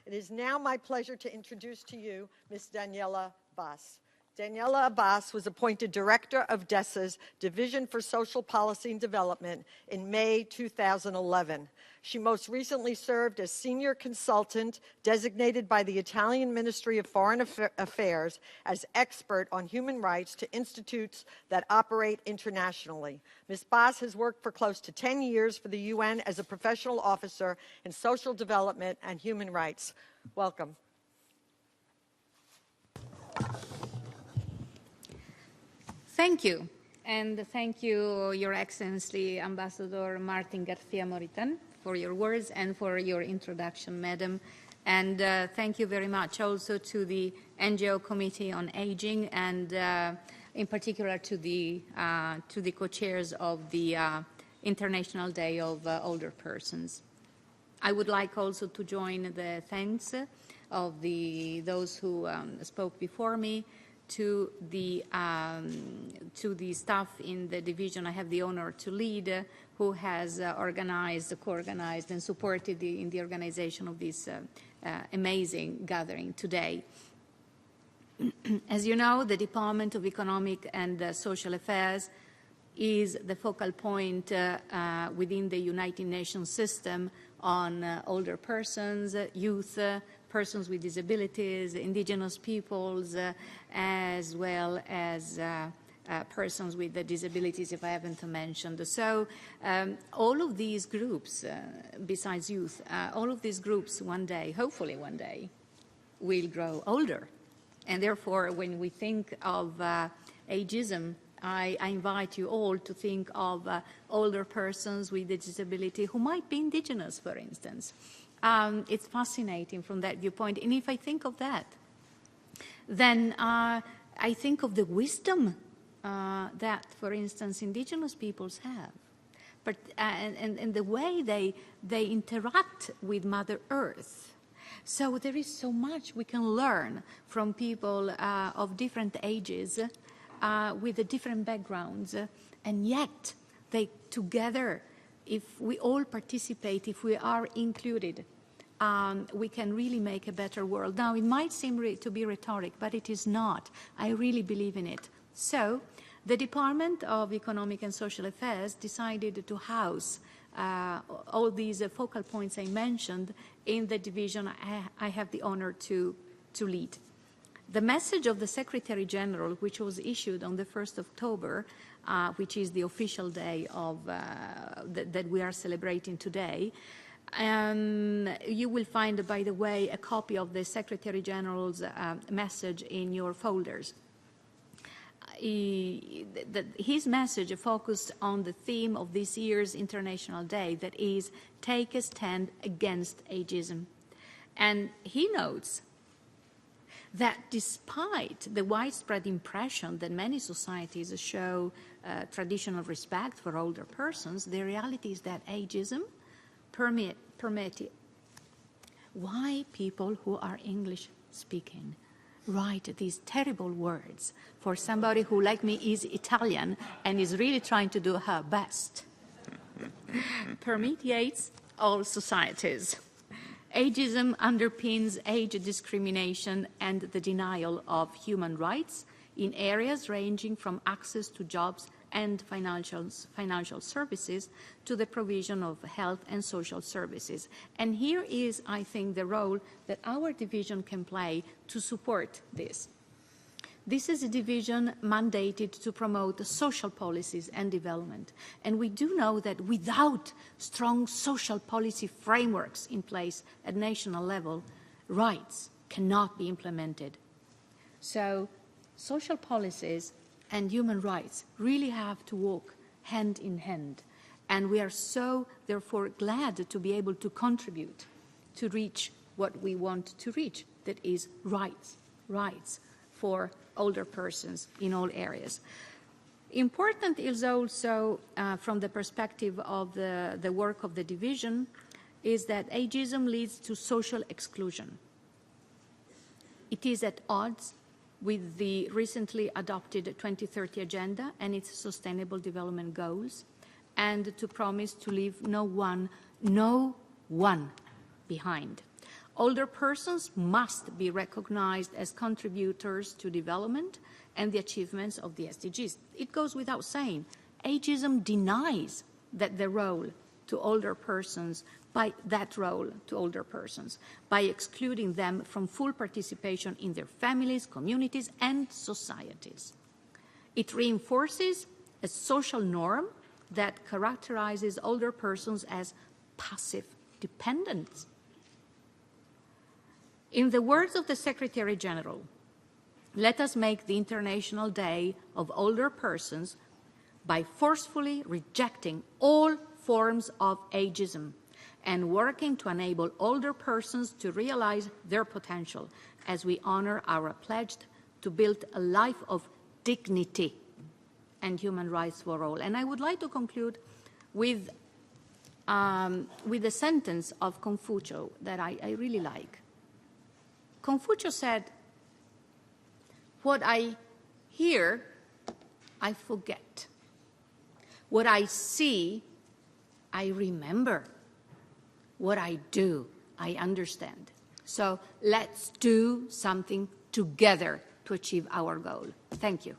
It is now my pleasure to introduce to you Ms. Daniela Bas. Daniela Bas was appointed Director of UNDESA's Division for Social Policy and Development in May 2011. She most recently served as Senior Consultant designated by the Italian Ministry of Foreign Affairs as expert on human rights to institutes that operate internationally. Ms. Bas has worked for close to 10 years for the UN as a professional officer in social development and human rights. Welcome. Thank you, and thank you, Your Excellency, Ambassador Martin Garcia Moritan, for your words and for your introduction, Madam. And thank you very much also to the NGO Committee on Aging and in particular to the co-chairs of the International Day of Older Persons. I would like also to join the thanks of those who spoke before me, to the staff in the division I have the honor to lead, who has organized, co-organized, and supported in the organization of this amazing gathering today. As you know, the Department of Economic and Social Affairs is the focal point within the United Nations system on older persons, youth, persons with disabilities, indigenous peoples, as well as persons with the disabilities, if I haven't mentioned. So all of these groups, besides youth, all of these groups one day, hopefully one day, will grow older. And therefore, when we think of ageism, I invite you all to think of older persons with a disability who might be indigenous, for instance. It's fascinating from that viewpoint. And if I think of that, then I think of the wisdom that, for instance, indigenous peoples have. But, and the way they interact with Mother Earth. So there is so much we can learn from people of different ages with different backgrounds. And yet, they together, if we all participate, if we are included, we can really make a better world. Now, it might seem to be rhetoric, but it is not. I really believe in it. So, the Department of Economic and Social Affairs decided to house all these focal points I mentioned in the division I have the honor to lead. The message of the Secretary General, which was issued on the 1st of October, which is the official day of that we are celebrating today, you will find, by the way, a copy of the Secretary General's message in your folders. His message focused on the theme of this year's International Day, that is, take a stand against ageism. And he notes that despite the widespread impression that many societies show traditional respect for older persons, the reality is that ageism permitted. Why people who are English speaking write these terrible words for somebody who, like me, is Italian and is really trying to do her best? Permeates all societies. Ageism underpins age discrimination and the denial of human rights in areas ranging from access to jobs and financial services to the provision of health and social services. And here is, I think, the role that our division can play to support this. This is a division mandated to promote social policies and development. And we do know that without strong social policy frameworks in place at national level, rights cannot be implemented. So social policies and human rights really have to walk hand in hand. And we are so, therefore, glad to be able to contribute to reach what we want to reach, that is rights for older persons in all areas. Important is also, from the perspective of the work of the division, is that ageism leads to social exclusion. It is at odds with the recently adopted 2030 Agenda and its Sustainable Development Goals, and to promise to leave no one behind. Older persons must be recognized as contributors to development and the achievements of the SDGs. It goes without saying, ageism denies that the role to older persons by excluding them from full participation in their families, communities, and societies. It reinforces a social norm that characterizes older persons as passive dependents. In the words of the Secretary General, let us make the International Day of Older Persons by forcefully rejecting all forms of ageism and working to enable older persons to realize their potential as we honor our pledge to build a life of dignity and human rights for all. And I would like to conclude with a sentence of Confucius that I really like. Confucius said, "What I hear, I forget. What I see, I remember. What I do, I understand." So let's do something together to achieve our goal. Thank you.